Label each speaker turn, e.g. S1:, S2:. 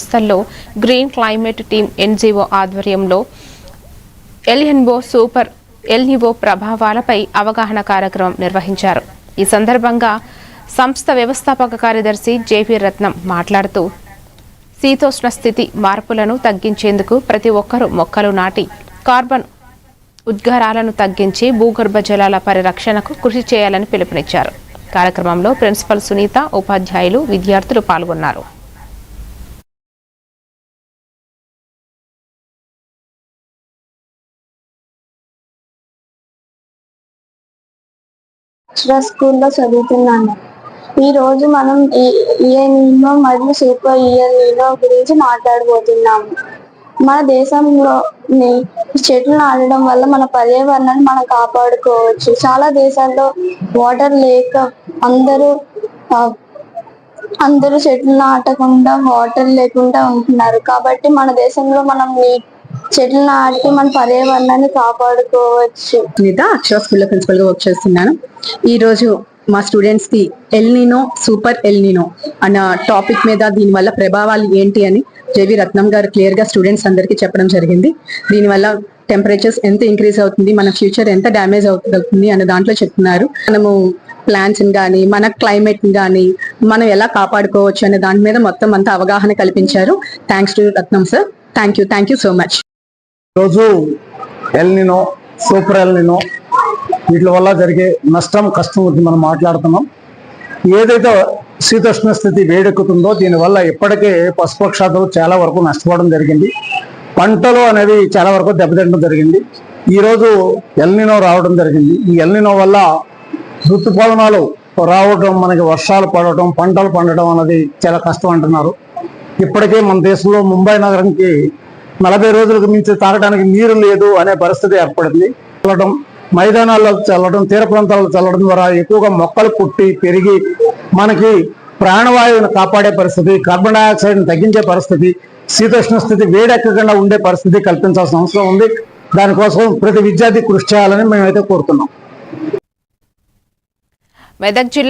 S1: సంస్థల్లో green climate team NGO ఆధ్వర్యంలో ఎల్నివో ప్రభావాలపై అవగాహన కార్యక్రమం నిర్వహించారు. ఈ సందర్భంగా సంస్థ వ్యవస్థాపక కార్యదర్శి జేవీ రత్నం మాట్లాడుతూ శీతోష్ణ స్థితి మార్పులను తగ్గించేందుకు ప్రతి ఒక్కరూ మొక్కలు నాటి కార్బన్ ఉద్గారాలను తగ్గించి భూగర్భ జలాల పరిరక్షణకు కృషి చేయాలని పిలుపునిచ్చారు. కార్యక్రమంలో ప్రిన్సిపల్ సునీత, ఉపాధ్యాయులు, విద్యార్థులు పాల్గొన్నారు.
S2: స్కూల్లో చదువుతున్నాను. ఈ రోజు మనం ఎల్నినో మరియు సూపర్ ఎల్నినో గురించి మాట్లాడబోతున్నాము. మన దేశంలో చెట్లు నాటడం వల్ల మన పర్యావరణాన్ని మనం కాపాడుకోవచ్చు. చాలా దేశాల్లో వాటర్ లేక అందరూ చెట్లు నాటకుండా వాటర్ లేకుండా ఉంటున్నారు. కాబట్టి మన దేశంలో మనం చెట్లు నాటి మన పర్యావరణాన్ని కాపాడుకోవచ్చు.
S3: సునీత, అక్షర స్కూల్లో ప్రిన్సిపల్ గా వర్క్ చేస్తున్నాను. ఈ రోజు మా స్టూడెంట్స్ కి ఎల్నినో, సూపర్ ఎల్నినో అన్న టాపిక్ మీద దీని వల్ల ప్రభావాలు ఏంటి అని జేవీ రత్నం గారు క్లియర్ గా స్టూడెంట్స్ అందరికీ చెప్పడం జరిగింది. దీనివల్ల టెంపరేచర్స్ ఎంత ఇంక్రీజ్ అవుతుంది, మన ఫ్యూచర్ ఎంత డ్యామేజ్ అవుతుంది అన్న దాంట్లో చెప్తున్నారు. మనము ప్లాంట్స్ కానీ మన క్లైమేట్ కానీ మనం ఎలా కాపాడుకోవచ్చు అనే దాని మీద మొత్తం అంతా అవగాహన కల్పించారు. Thanks to Ratnam sir. Thank you so much.
S4: రోజు ఎల్నినో, సూపర్ ఎల్నినో వీటి వల్ల జరిగే నష్టం, కష్టం గురించి మనం మాట్లాడుతున్నాం. ఏదైతే శీతోష్ణ స్థితి వేడెక్కుతుందో దీనివల్ల ఇప్పటికే పశుపక్షాదులు చాలా వరకు నష్టపోవడం జరిగింది. పంటలు అనేవి చాలా వరకు దెబ్బతింటడం జరిగింది. ఈరోజు ఎల్నినో రావడం జరిగింది. ఈ ఎల్నినో వల్ల ఋతుపవనాలు రావడం, మనకి వర్షాలు పడటం, పంటలు పండడం అనేది చాలా కష్టం అంటున్నారు. ఇప్పటికే మన దేశంలో ముంబై నగరానికి 40 రోజులకు మించి తాగడానికి నీరు లేదు అనే పరిస్థితి ఏర్పడింది. చల్లడం, మైదానాల్లో చల్లడం, తీర ప్రాంతాల్లో చల్లడం ద్వారా ఎక్కువగా మొక్కలు పుట్టి పెరిగి మనకి ప్రాణవాయువును కాపాడే పరిస్థితి, కార్బన్ డైఆక్సైడ్ని తగ్గించే పరిస్థితి, శీతోష్ణ స్థితి వేడెక్కకుండా ఉండే పరిస్థితి కల్పించాల్సిన అవసరం ఉంది. దానికోసం ప్రతి విద్యార్థి కృషి చేయాలని మేమైతే కోరుతున్నాం.
S1: మెదక్ జిల్లా